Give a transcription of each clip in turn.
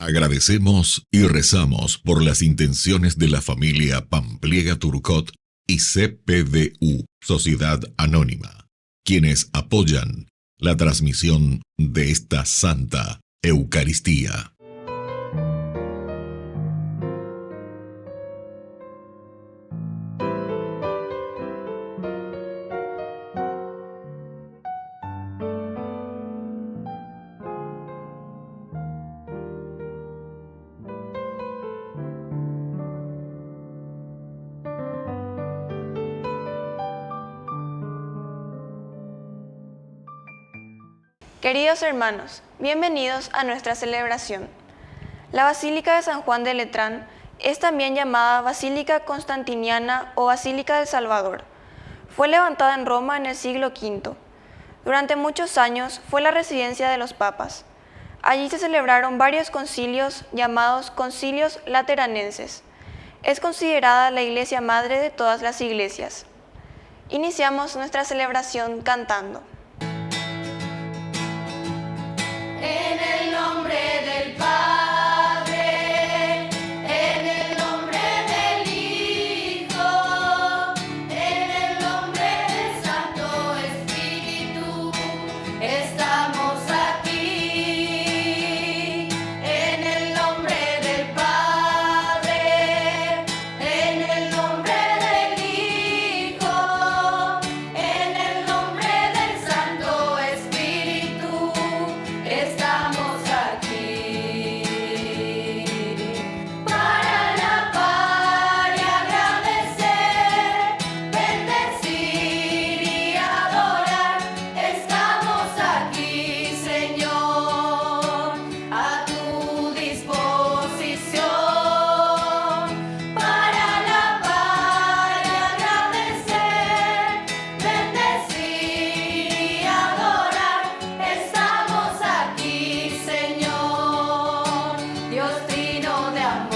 Agradecemos y rezamos por las intenciones de la familia Pampliega Turcot y CPDU, Sociedad Anónima, quienes apoyan la transmisión de esta Santa Eucaristía. Queridos hermanos, bienvenidos a nuestra celebración. La Basílica de San Juan de Letrán es también llamada Basílica Constantiniana o Basílica del Salvador. Fue levantada en Roma en el siglo V. Durante muchos años fue la residencia de los papas. Allí se celebraron varios concilios llamados concilios lateranenses. Es considerada la iglesia madre de todas las iglesias. Iniciamos nuestra celebración cantando. En el nombre del Padre, en el nombre del Hijo, en el nombre del Santo Espíritu, estamos aquí. En el nombre del Padre, en el nombre del Hijo, en el nombre del Santo Espíritu, estamos aquí para alabar y agradecer, bendecir y adorar. Estamos aquí, Señor, a tu disposición para alabar y agradecer, bendecir y adorar. Estamos aquí, Señor, Dios trino de amor.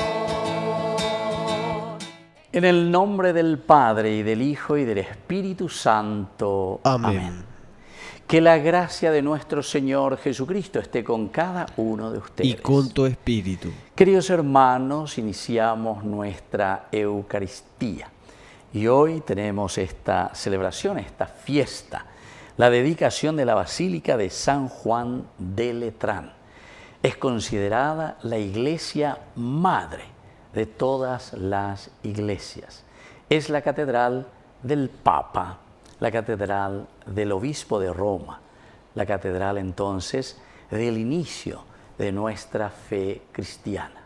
En el nombre del Padre, y del Hijo, y del Espíritu Santo. Amén. Que la gracia de nuestro Señor Jesucristo esté con cada uno de ustedes. Y con tu espíritu. Queridos hermanos, iniciamos nuestra Eucaristía. Y hoy tenemos esta celebración, esta fiesta, la dedicación de la Basílica de San Juan de Letrán. Es considerada la iglesia madre de todas las iglesias. Es la catedral del Papa, la catedral del Obispo de Roma, la catedral entonces del inicio de nuestra fe cristiana.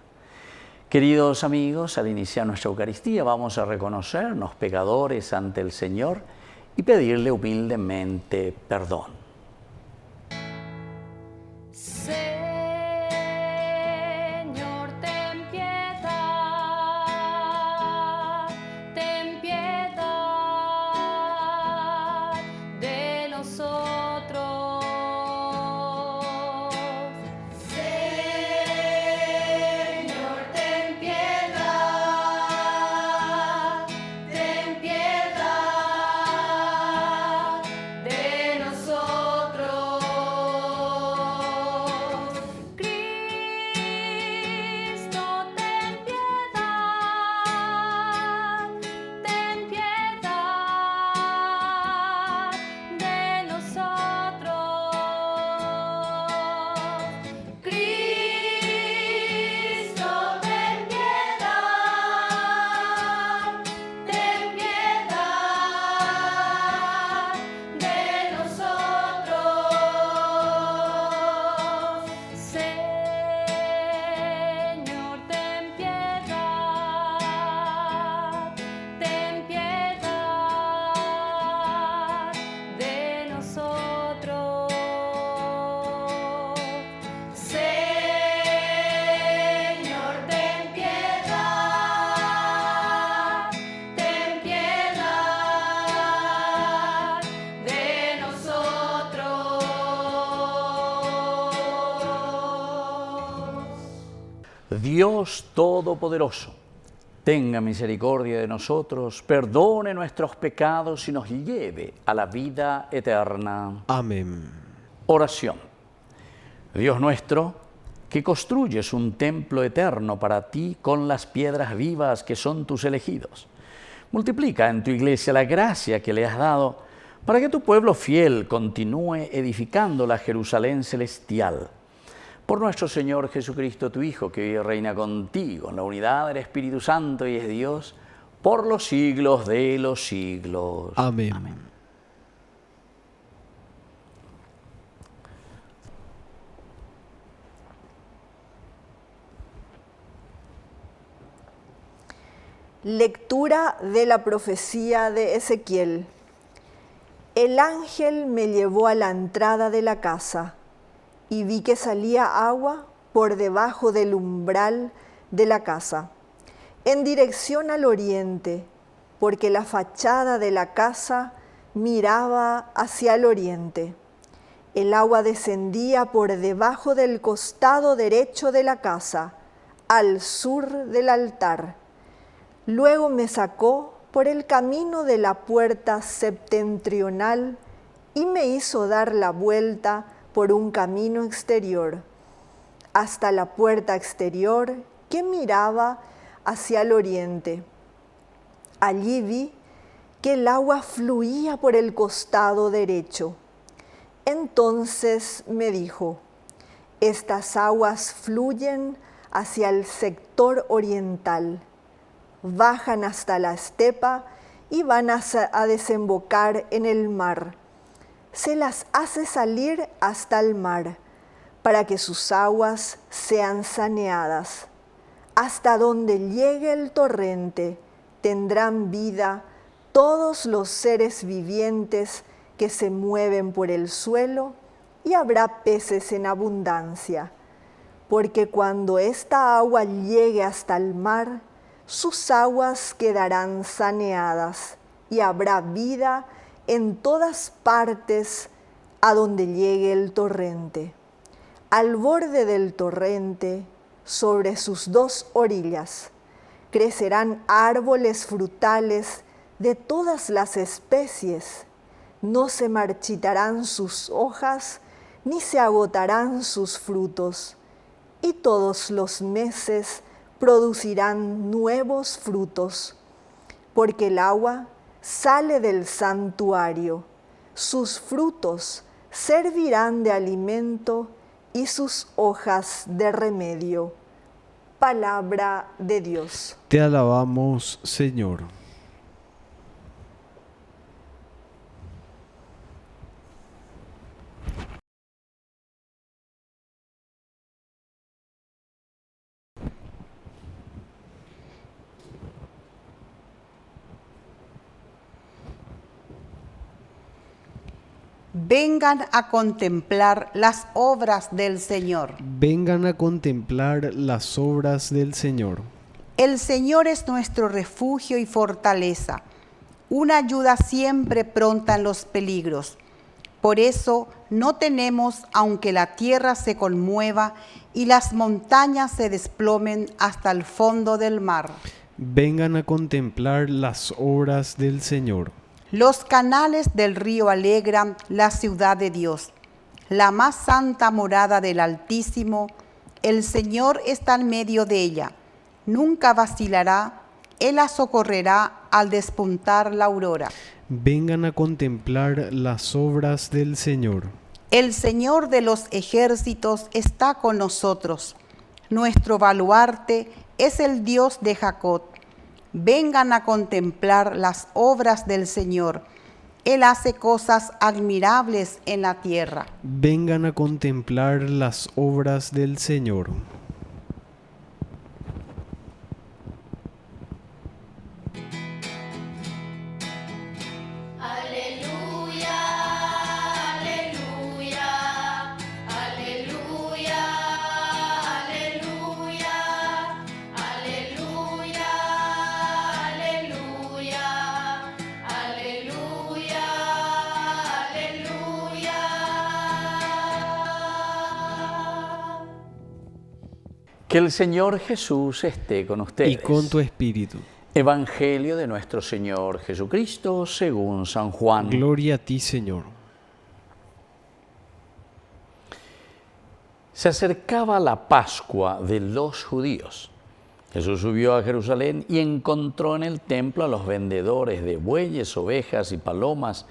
Queridos amigos, al iniciar nuestra Eucaristía vamos a reconocernos pecadores ante el Señor y pedirle humildemente perdón. Señor, ten piedad de nosotros. Señor, ten piedad de nosotros. Cristo, ten piedad de nosotros. Cristo, ten piedad de nosotros. Señor, ten piedad de nosotros. Señor, ten piedad de nosotros. Dios Todopoderoso, tenga misericordia de nosotros, perdone nuestros pecados y nos lleve a la vida eterna. Amén. Oración. Dios nuestro, que construyes un templo eterno para ti con las piedras vivas que son tus elegidos. Multiplica en tu iglesia la gracia que le has dado para que tu pueblo fiel continúe edificando la Jerusalén celestial. Por nuestro Señor Jesucristo, tu Hijo, que vive y reina contigo en la unidad del Espíritu Santo y es Dios, por los siglos de los siglos. Amén. Amén. Lectura de la profecía de Ezequiel. El ángel me llevó a la entrada de la casa y vi que salía agua por debajo del umbral de la casa, en dirección al oriente, porque la fachada de la casa miraba hacia el oriente. El agua descendía por debajo del costado derecho de la casa, al sur del altar. Luego me sacó por el camino de la puerta septentrional y me hizo dar la vuelta por un camino exterior, hasta la puerta exterior que miraba hacia el oriente. Allí vi que el agua fluía por el costado derecho. Entonces me dijo, estas aguas fluyen hacia el sector oriental, bajan hasta la estepa y van a desembocar en el mar. Se las hace salir hasta el mar, para que sus aguas sean saneadas. Hasta donde llegue el torrente, tendrán vida todos los seres vivientes que se mueven por el suelo, y habrá peces en abundancia. Porque cuando esta agua llegue hasta el mar, sus aguas quedarán saneadas, y habrá vida en todas partes a donde llegue el torrente. Al borde del torrente, sobre sus dos orillas, crecerán árboles frutales de todas las especies. No se marchitarán sus hojas, ni se agotarán sus frutos, y todos los meses producirán nuevos frutos, porque el agua sale del santuario, sus frutos servirán de alimento y sus hojas de remedio. Palabra de Dios. Te alabamos, Señor. Vengan a contemplar las obras del Señor. Vengan a contemplar las obras del Señor. El Señor es nuestro refugio y fortaleza, una ayuda siempre pronta en los peligros. Por eso no tememos aunque la tierra se conmueva y las montañas se desplomen hasta el fondo del mar. Vengan a contemplar las obras del Señor. Los canales del río alegran la ciudad de Dios, la más santa morada del Altísimo. El Señor está en medio de ella. Nunca vacilará, Él la socorrerá al despuntar la aurora. Vengan a contemplar las obras del Señor. El Señor de los ejércitos está con nosotros. Nuestro baluarte es el Dios de Jacob. Vengan a contemplar las obras del Señor. Él hace cosas admirables en la tierra. Vengan a contemplar las obras del Señor. Aleluya, aleluya, aleluya, aleluya, aleluya, aleluya, aleluya, aleluya. Que el Señor Jesús esté con ustedes. Y con tu espíritu. Evangelio de nuestro Señor Jesucristo según San Juan. Gloria a ti, Señor. Se acercaba la Pascua de los judíos. Jesús subió a Jerusalén y encontró en el templo a los vendedores de bueyes, ovejas y palomas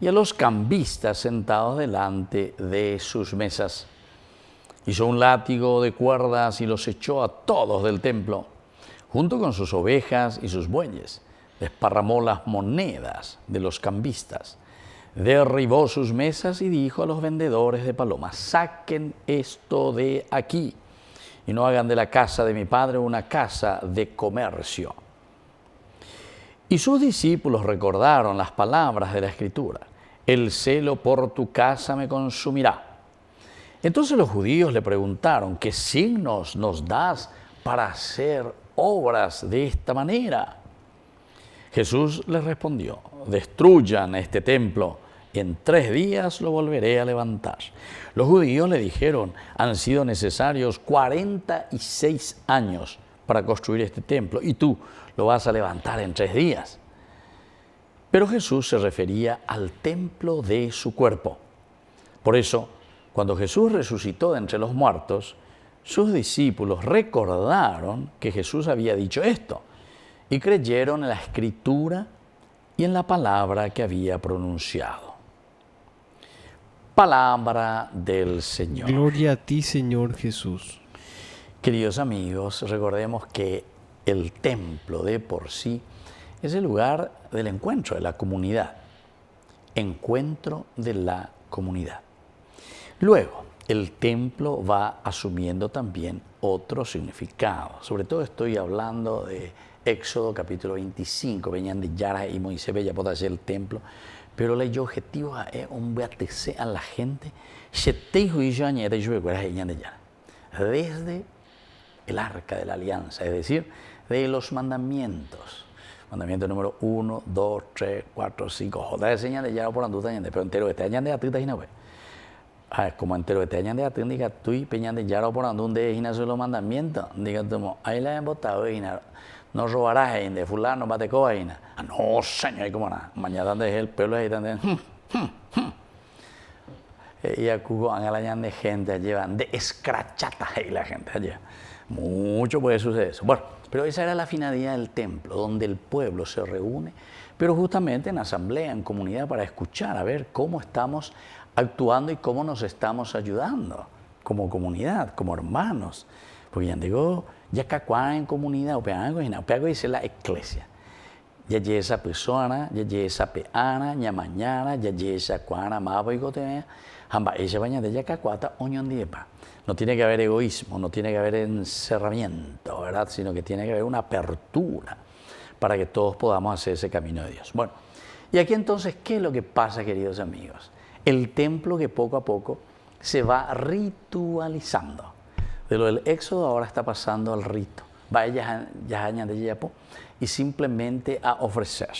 y a los cambistas sentados delante de sus mesas. Hizo un látigo de cuerdas y los echó a todos del templo, junto con sus ovejas y sus bueyes. Desparramó las monedas de los cambistas, derribó sus mesas y dijo a los vendedores de palomas: saquen esto de aquí y no hagan de la casa de mi padre una casa de comercio. Y sus discípulos recordaron las palabras de la Escritura: el celo por tu casa me consumirá. Entonces los judíos le preguntaron: ¿qué signos nos das para hacer obras de esta manera? Jesús les respondió: destruyan este templo, en 3 días lo volveré a levantar. Los judíos le dijeron: han sido necesarios 46 años para construir este templo y tú lo vas a levantar en 3 días. Pero Jesús se refería al templo de su cuerpo. Por eso, cuando Jesús resucitó de entre los muertos, sus discípulos recordaron que Jesús había dicho esto y creyeron en la Escritura y en la palabra que había pronunciado. Palabra del Señor. Gloria a ti, Señor Jesús. Queridos amigos, recordemos que el templo de por sí es el lugar del encuentro de la comunidad. Encuentro de la comunidad. Luego, el templo va asumiendo también otro significado. Sobre todo estoy hablando de Éxodo capítulo 25. Venían de Yara y Moisés veía por hacer el templo. Pero el objetivo es un beatecer a la gente desde el arca de la alianza, es decir, de los mandamientos. Mandamiento número 1, 2, 3, 4, 5. Joder, señal de Yara por anduta, pero entero de este año de atita y no ve. Como entero de este año de atita, diga tú y peñan de Yara por anduta de Gina sobre los mandamientos. Diga tú, ahí la han votado, Gina. No robarás de fulano, bate coaína. No, señor, ¿cómo nada? Mañana dejé el pelo ahí también. Y a Cuba a la de gente llevan de escrachata ahí la gente allá. Mucho puede suceder eso. Bueno, pero esa era la finalidad del templo, donde el pueblo se reúne, pero justamente en asamblea, en comunidad, para escuchar, a ver cómo estamos actuando y cómo nos estamos ayudando como comunidad, como hermanos. Porque ya digo, ya cada en comunidad, o dice la iglesia. Ya esa persona, ya esa peana, ya mañana, ya esa cuana, más voy a tener, hamba ella baña de ya cacuata, oñón diepa. No tiene que haber egoísmo, no tiene que haber encerramiento, ¿verdad? Sino que tiene que haber una apertura para que todos podamos hacer ese camino de Dios. Bueno, y aquí entonces, ¿qué es lo que pasa, queridos amigos? El templo que poco a poco se va ritualizando. De lo del Éxodo ahora está pasando al rito. Va ella de Yapo y simplemente a ofrecer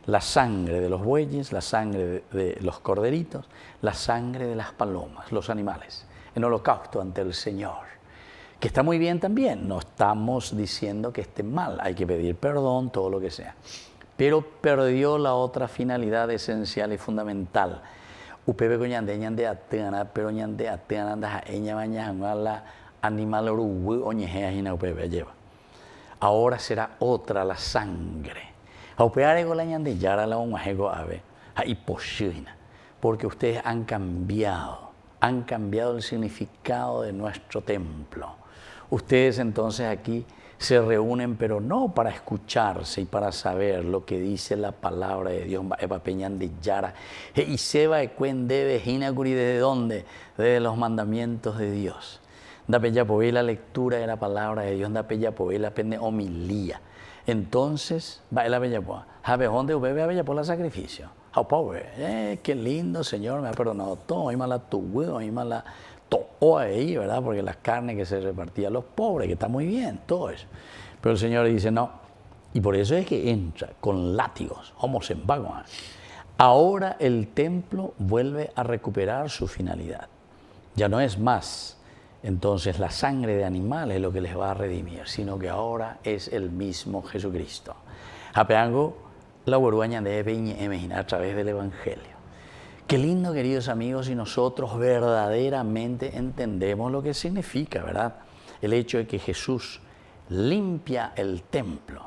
la sangre de los bueyes, la sangre de los corderitos, la sangre de las palomas, los animales, en holocausto ante el Señor. Que está muy bien también, no estamos diciendo que esté mal, hay que pedir perdón, todo lo que sea. Pero perdió la otra finalidad esencial y fundamental. Upebe ñande atena, pero ñande atena anda ella baña la animal orugu oñejea hina upebe lleva. Ahora será otra la sangre. Aupearego la ñande yara la onajego ave, a hiposhina, porque ustedes han cambiado el significado de nuestro templo. Ustedes entonces aquí se reúnen, pero no para escucharse y para saber lo que dice la palabra de Dios. Eva Peñan de Yara. Y Seba de Cuende de Jinacuri, ¿desde dónde? Desde los mandamientos de Dios. Da pella por la lectura de la palabra de Dios, da pella por la pende homilía. Entonces, va la bella por. ¿Sabe dónde bebe a bella por el sacrificio? How pobre. Qué lindo, Señor, me ha perdonado todo. Y mala tu huevo, y mala todo ahí, ¿verdad? Porque las carnes que se repartían a los pobres, que está muy bien, todo eso. Pero el Señor dice no. Y por eso es que entra con látigos, homos en vago. Ahora el templo vuelve a recuperar su finalidad. Ya no es más entonces la sangre de animales lo que les va a redimir, sino que ahora es el mismo Jesucristo. Apeango la uruaña debe imaginar a través del Evangelio Qué lindo, queridos amigos, si nosotros verdaderamente entendemos lo que significa, ¿verdad? El hecho de que Jesús limpia el templo.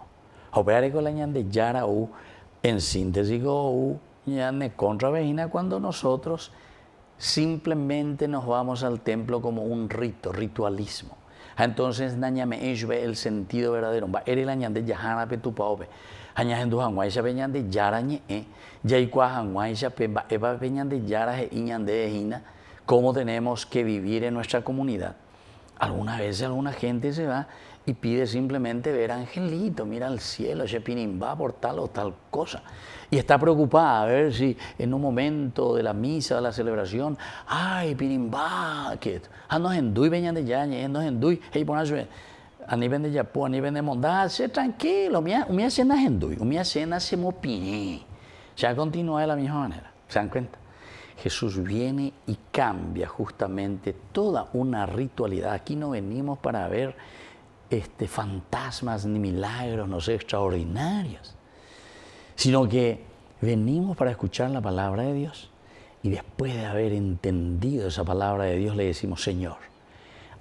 Operar con la ñande yara u, en síntesis, go ñande contra vejina, cuando nosotros simplemente nos vamos al templo como un rito, ritualismo. Entonces, nañame ve el sentido verdadero. Va eri la ñande yahana pe tu paope. Añajen du hanguaisha pe ñande yara ñe yaikua hanguaisha pe va eva pe ñande yara e ñande ejina. ¿Cómo tenemos que vivir en nuestra comunidad? Algunas veces alguna gente se va y pide simplemente ver angelito, mira al cielo, se pinimba por tal o tal cosa. Y está preocupada a ver si en un momento de la misa, de la celebración, ay, pinimba, que nos endui veñan de yañe, nos endui, hey, ponerse a nivel de Yapú, a nivel de mondad, sé tranquilo, mi cena es endui, mi cena se mopine. Ya continúa de la misma manera, ¿se dan cuenta? Jesús viene y cambia justamente toda una ritualidad. Aquí no venimos para ver fantasmas ni milagros, no sé, extraordinarios, sino que venimos para escuchar la palabra de Dios y después de haber entendido esa palabra de Dios le decimos, Señor,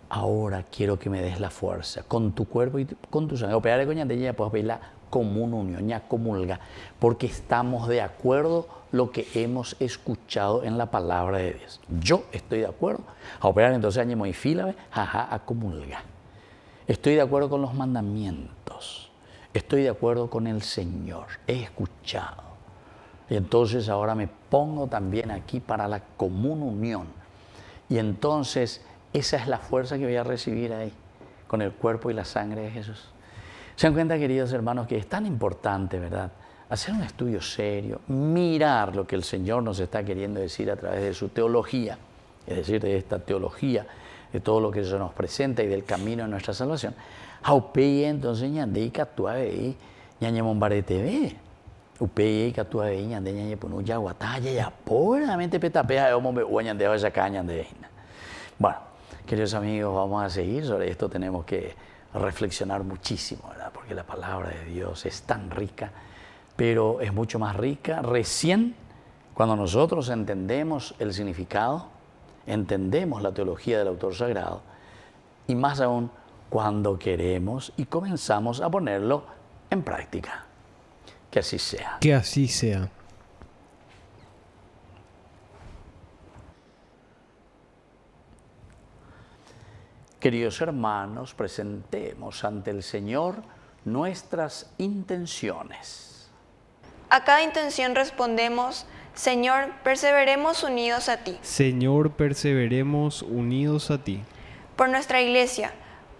ahora quiero que me des la fuerza con tu cuerpo y con tu sangre. Operar con ella puedes pedir la común unión, ya comulga, porque estamos de acuerdo lo que hemos escuchado en la palabra de Dios. Yo estoy de acuerdo. A operar entonces añemo y fila, jaja, a comulga. Estoy de acuerdo con los mandamientos. Estoy de acuerdo con el Señor. He escuchado. Y entonces ahora me pongo también aquí para la común unión. Y entonces esa es la fuerza que voy a recibir ahí, con el cuerpo y la sangre de Jesús. Se dan cuenta, queridos hermanos, que es tan importante, ¿verdad?, hacer un estudio serio, mirar lo que el Señor nos está queriendo decir a través de su teología, es decir, de esta teología, de todo lo que se nos presenta y del camino de nuestra salvación. Aupeye entonces ñande y catuave ñañe mombarete ve. Upeye y catuave ñande ñañe punu ya guataya ya pobramente petapea de hombre o ñande vaya caña de. Bueno, queridos amigos, vamos a seguir sobre esto. Tenemos que reflexionar muchísimo, ¿verdad? Porque la palabra de Dios es tan rica, pero es mucho más rica recién cuando nosotros entendemos el significado, entendemos la teología del autor sagrado y más aún cuando queremos y comenzamos a ponerlo en práctica. Que así sea. Que así sea. Queridos hermanos, presentemos ante el Señor nuestras intenciones. A cada intención respondemos, Señor, perseveremos unidos a ti. Señor, perseveremos unidos a ti. Por nuestra Iglesia,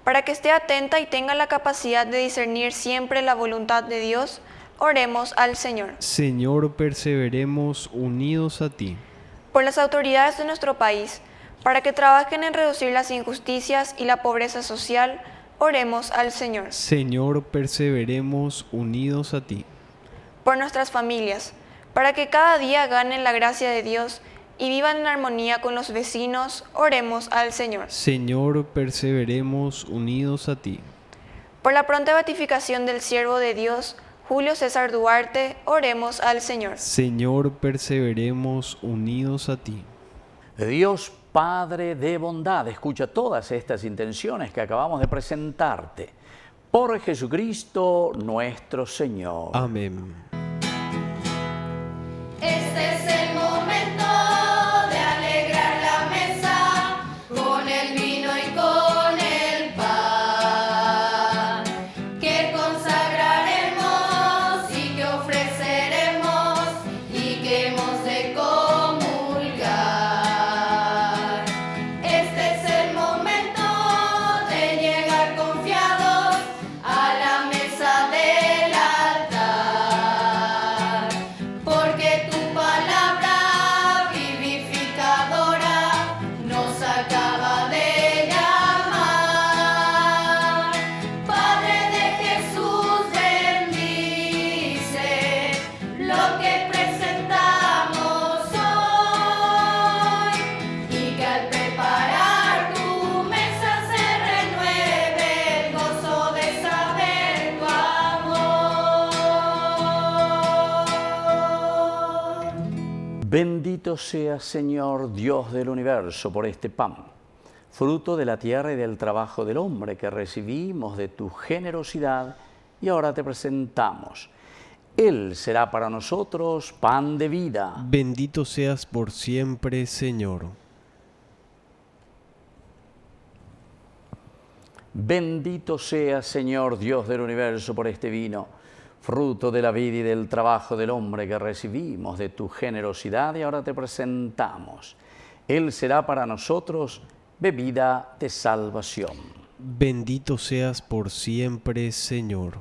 para que esté atenta y tenga la capacidad de discernir siempre la voluntad de Dios, oremos al Señor. Señor, perseveremos unidos a ti. Por las autoridades de nuestro país, para que trabajen en reducir las injusticias y la pobreza social, oremos al Señor. Señor, perseveremos unidos a ti. Por nuestras familias, para que cada día ganen la gracia de Dios y vivan en armonía con los vecinos, oremos al Señor. Señor, perseveremos unidos a ti. Por la pronta beatificación del siervo de Dios, Julio César Duarte, oremos al Señor. Señor, perseveremos unidos a ti. Dios Padre de bondad, escucha todas estas intenciones que acabamos de presentarte. Por Jesucristo nuestro Señor. Amén. Este es el momento de alegrar la mesa con el vino y con el pan, que consagraremos y que ofreceremos y que hemos de comulgar. Este es el momento de llegar confiados a la mesa del altar. Bendito seas, Señor, Dios del universo, por este pan, fruto de la tierra y del trabajo del hombre que recibimos de tu generosidad y ahora te presentamos. Él será para nosotros pan de vida. Bendito seas por siempre, Señor. Bendito seas, Señor, Dios del universo, por este vino, fruto de la vida y del trabajo del hombre que recibimos de tu generosidad y ahora te presentamos. Él será para nosotros bebida de salvación. Bendito seas por siempre, Señor.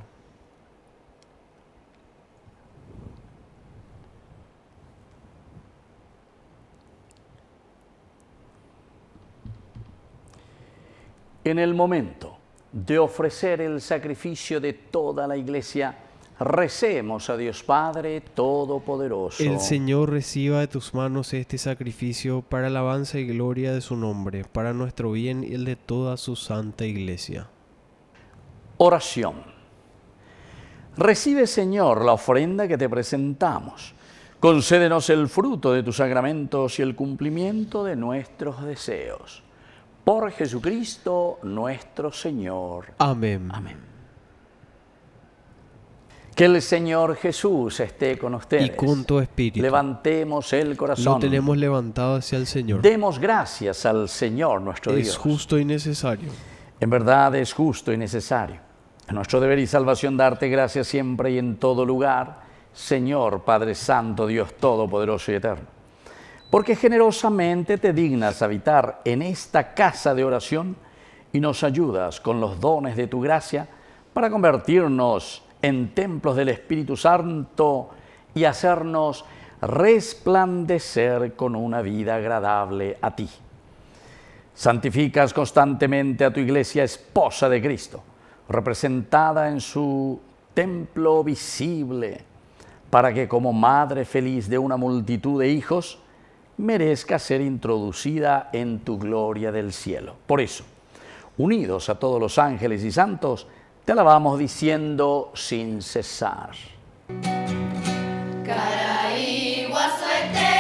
En el momento de ofrecer el sacrificio de toda la Iglesia, recemos a Dios Padre Todopoderoso. El Señor reciba de tus manos este sacrificio para alabanza y gloria de su nombre, para nuestro bien y el de toda su santa Iglesia. Oración. Recibe, Señor, la ofrenda que te presentamos. Concédenos el fruto de tus sacramentos y el cumplimiento de nuestros deseos. Por Jesucristo nuestro Señor. Amén. Amén. Que el Señor Jesús esté con ustedes. Y con tu espíritu. Levantemos el corazón. Lo tenemos levantado hacia el Señor. Demos gracias al Señor nuestro Dios. Es justo y necesario. En verdad es justo y necesario. Es nuestro deber y salvación darte gracias siempre y en todo lugar, Señor Padre Santo, Dios Todopoderoso y Eterno. Porque generosamente te dignas habitar en esta casa de oración y nos ayudas con los dones de tu gracia para convertirnos en templos del Espíritu Santo y hacernos resplandecer con una vida agradable a ti. Santificas constantemente a tu Iglesia, esposa de Cristo, representada en su templo visible, para que como madre feliz de una multitud de hijos, merezca ser introducida en tu gloria del cielo. Por eso, unidos a todos los ángeles y santos, te alabamos diciendo sin cesar. Caray, guasuete,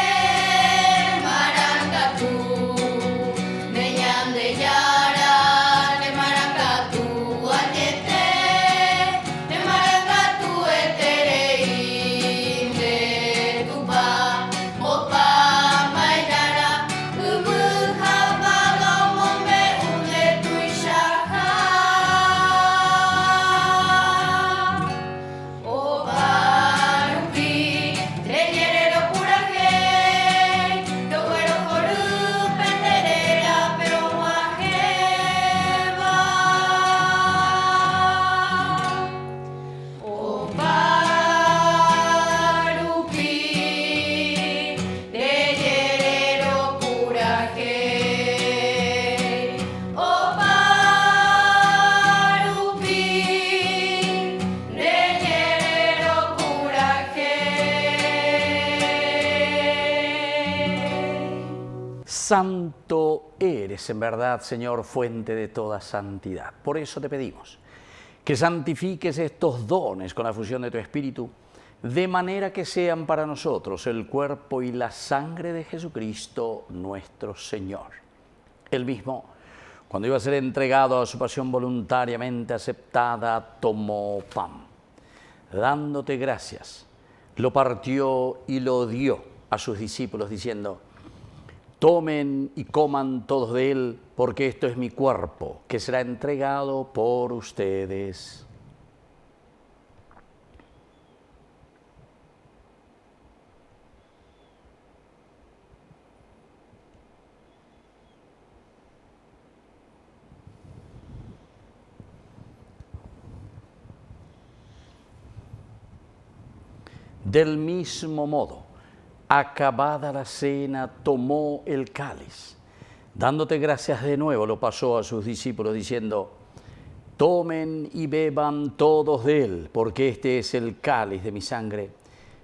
maracatú, neñan de yara, ne maracatú, añete, ne maracatú, etereín de tupa, opa, maidara, ubuja, palomome, une tuishaja. Santo eres, en verdad, Señor, fuente de toda santidad. Por eso te pedimos que santifiques estos dones con la fusión de tu Espíritu, de manera que sean para nosotros el cuerpo y la sangre de Jesucristo nuestro Señor. Él mismo, cuando iba a ser entregado a su pasión voluntariamente aceptada, tomó pan. Dándote gracias, lo partió y lo dio a sus discípulos, diciendo: tomen y coman todos de él, porque esto es mi cuerpo, que será entregado por ustedes. Del mismo modo, acabada la cena, tomó el cáliz. Dándote gracias de nuevo, lo pasó a sus discípulos diciendo: tomen y beban todos de él, porque este es el cáliz de mi sangre,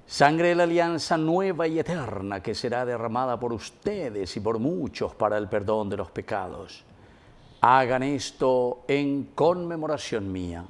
sangre de la alianza nueva y eterna, que será derramada por ustedes y por muchos para el perdón de los pecados. Hagan esto en conmemoración mía.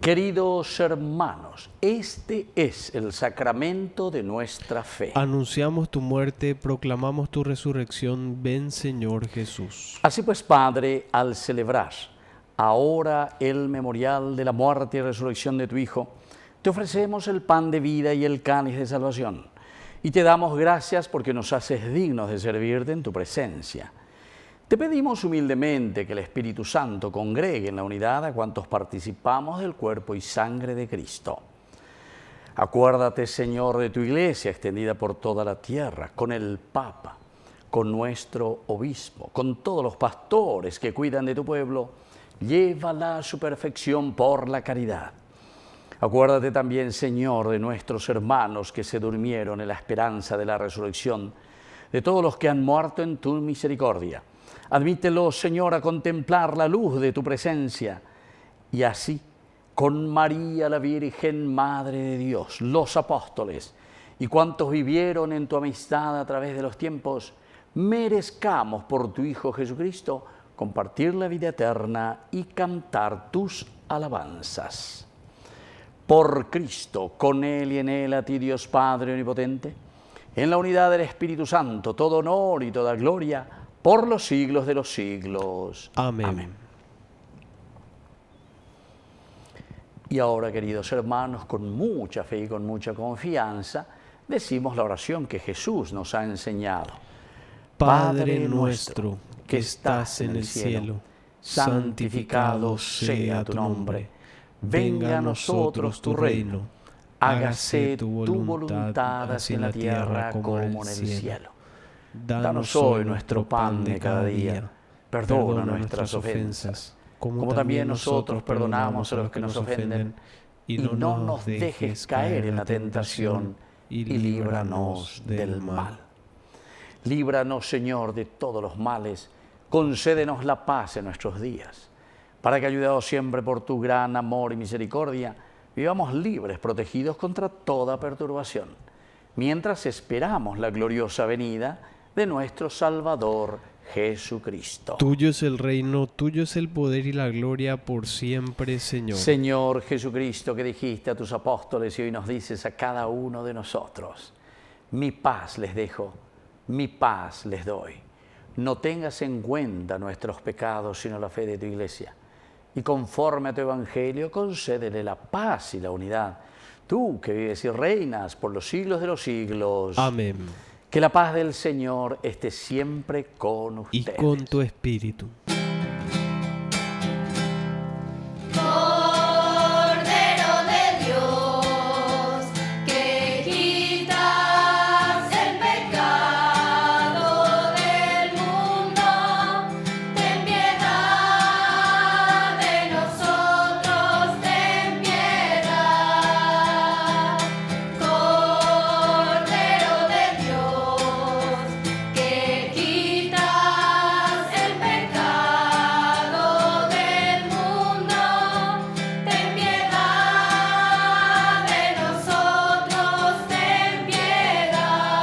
Queridos hermanos, este es el sacramento de nuestra fe. Anunciamos tu muerte, proclamamos tu resurrección. Ven, Señor Jesús. Así pues, Padre, al celebrar ahora el memorial de la muerte y resurrección de tu Hijo, te ofrecemos el pan de vida y el cáliz de salvación. Y te damos gracias porque nos haces dignos de servirte en tu presencia. Te pedimos humildemente que el Espíritu Santo congregue en la unidad a cuantos participamos del cuerpo y sangre de Cristo. Acuérdate, Señor, de tu Iglesia extendida por toda la tierra, con el Papa, con nuestro obispo, con todos los pastores que cuidan de tu pueblo. Llévala a su perfección por la caridad. Acuérdate también, Señor, de nuestros hermanos que se durmieron en la esperanza de la resurrección, de todos los que han muerto en tu misericordia. Admítelos, Señor, a contemplar la luz de tu presencia. Y así, con María la Virgen, Madre de Dios, los apóstoles y cuantos vivieron en tu amistad a través de los tiempos, merezcamos por tu Hijo Jesucristo compartir la vida eterna y cantar tus alabanzas. Por Cristo, con Él y en Él, a ti, Dios Padre Omnipotente, en la unidad del Espíritu Santo, todo honor y toda gloria, por los siglos de los siglos. Amén. Amén. Y ahora, queridos hermanos, con mucha fe y con mucha confianza, decimos la oración que Jesús nos ha enseñado. Padre nuestro, que estás en el cielo, santificado sea tu nombre. Venga a nosotros tu reino. Hágase tu voluntad así en la tierra como en el cielo. Danos hoy nuestro pan de cada día. Perdona nuestras ofensas, como también nosotros perdonamos a los que nos ofenden. Y no nos dejes caer en la tentación, y líbranos del mal. Líbranos, Señor, de todos los males. Concédenos la paz en nuestros días, para que, ayudados siempre por tu gran amor y misericordia, vivamos libres, protegidos contra toda perturbación, mientras esperamos la gloriosa venida de nuestro Salvador Jesucristo. Tuyo es el reino, tuyo es el poder y la gloria por siempre, Señor. Señor Jesucristo, que dijiste a tus apóstoles y hoy nos dices a cada uno de nosotros: mi paz les dejo, mi paz les doy. No tengas en cuenta nuestros pecados, sino la fe de tu Iglesia. Y conforme a tu Evangelio, concédele la paz y la unidad. Tú que vives y reinas por los siglos de los siglos. Amén. Que la paz del Señor esté siempre con ustedes. Y con tu espíritu. Cordero de Dios, que quitas el pecado del mundo, ten piedad de nosotros, ten piedad. Cordero de Dios, que quitas el pecado del mundo, ten piedad de nosotros, ten piedad.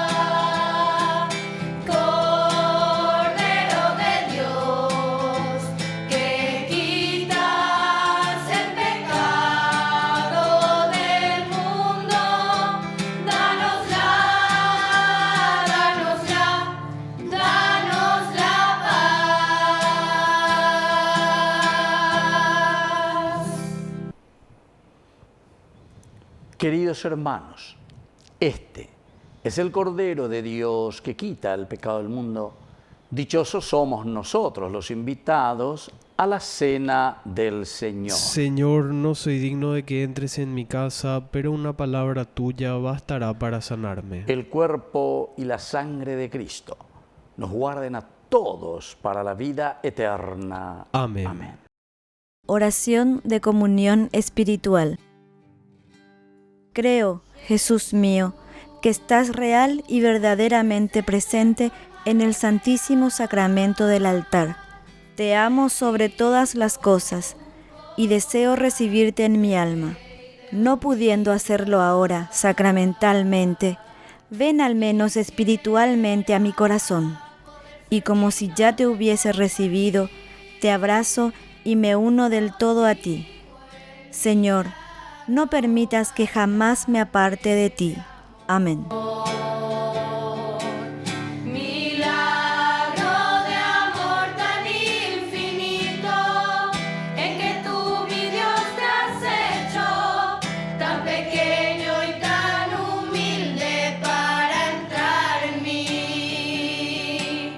Cordero de Dios, que quitas el pecado del mundo, danos la paz. Queridos hermanos, este es el Cordero de Dios que quita el pecado del mundo. Dichosos somos nosotros los invitados a la cena del Señor. Señor, no soy digno de que entres en mi casa, pero una palabra tuya bastará para sanarme. El cuerpo y la sangre de Cristo nos guarden a todos para la vida eterna. Amén. Amén. Oración de comunión espiritual. Creo, Jesús mío, que estás real y verdaderamente presente en el Santísimo Sacramento del altar. Te amo sobre todas las cosas y deseo recibirte en mi alma. No pudiendo hacerlo ahora sacramentalmente, ven al menos espiritualmente a mi corazón. Y como si ya te hubiese recibido, te abrazo y me uno del todo a ti. Señor, no permitas que jamás me aparte de ti. Amén. Milagro de amor tan infinito, en que tú, mi Dios, te has hecho tan pequeño y tan humilde para entrar en mí.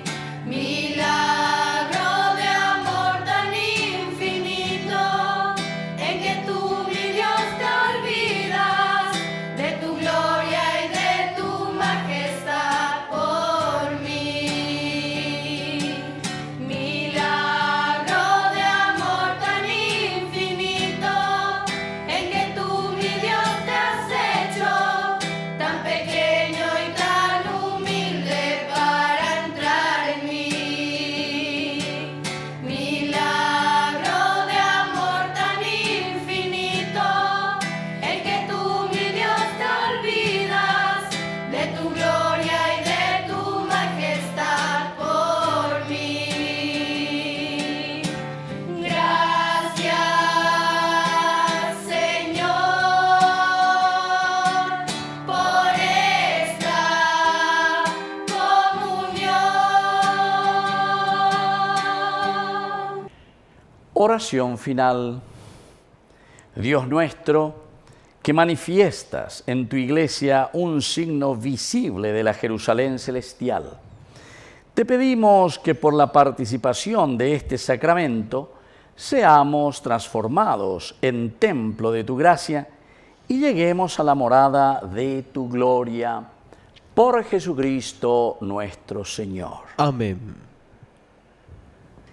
Milagro de amor tan infinito, en que tú, mi Dios, te olvidas de tu gloria y de tu majestad por mí. Milagro de amor tan infinito, en que tú, mi Dios, te has hecho tan pequeño y tan humilde para entrar en mí. Milagro de amor tan infinito, en que tú, mi Dios, te olvidas de tu gloria y de tu majestad por mí. Gracias, Señor, por esta comunión. Oración final. Dios nuestro, que manifiestas en tu iglesia un signo visible de la Jerusalén celestial, te pedimos que por la participación de este sacramento seamos transformados en templo de tu gracia y lleguemos a la morada de tu gloria. Por Jesucristo nuestro Señor. Amén.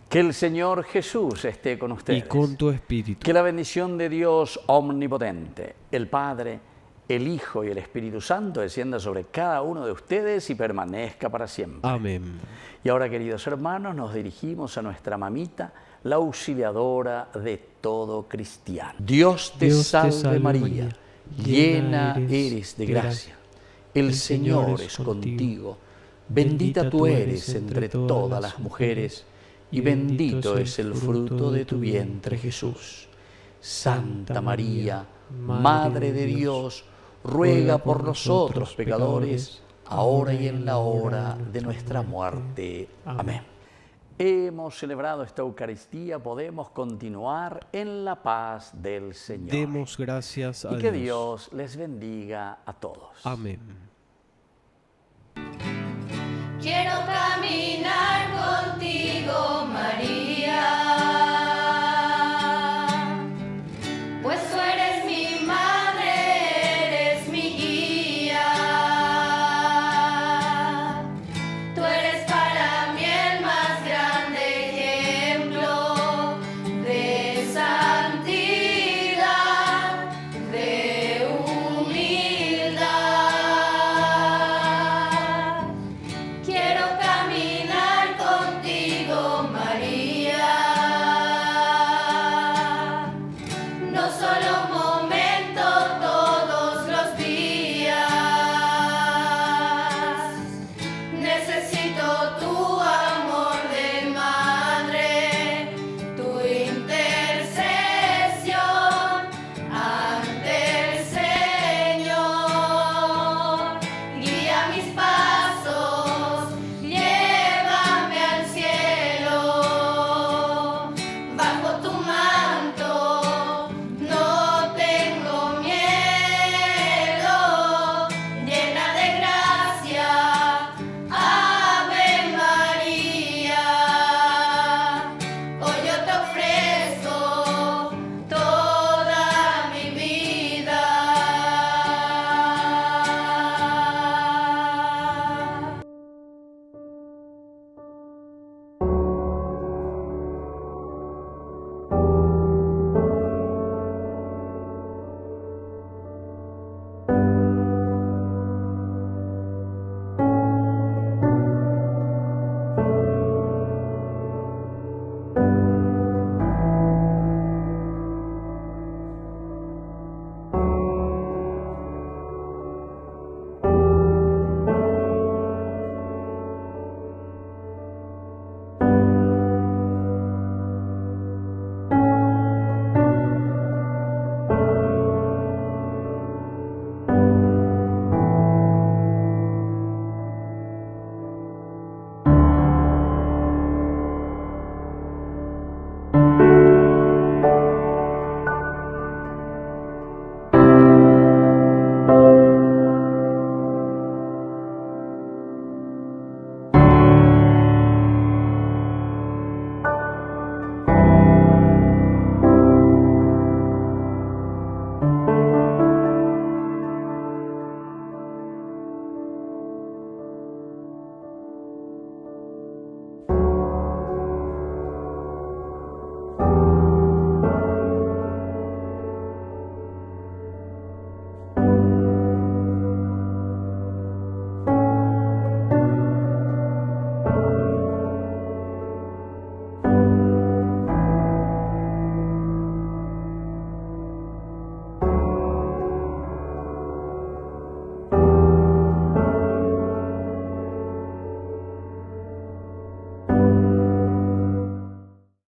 Que el Señor Jesús esté con ustedes. Y con tu espíritu. Que la bendición de Dios omnipotente, el Padre, el Hijo y el Espíritu Santo descienda sobre cada uno de ustedes y permanezca para siempre. Amén. Y ahora, queridos hermanos, nos dirigimos a nuestra mamita, la auxiliadora de todo cristiano. Dios te salve María, llena eres de gracia. El Señor es contigo. Bendita tú eres entre todas las mujeres, y bendito es el fruto de tu vientre, Jesús. Santa María, Madre de Dios, ruega por nosotros pecadores, ahora y en la hora de nuestra muerte. Amén. Hemos celebrado esta Eucaristía, podemos continuar en la paz del Señor. Demos gracias a Y que Dios. Dios les bendiga a todos. Amén. Quiero caminar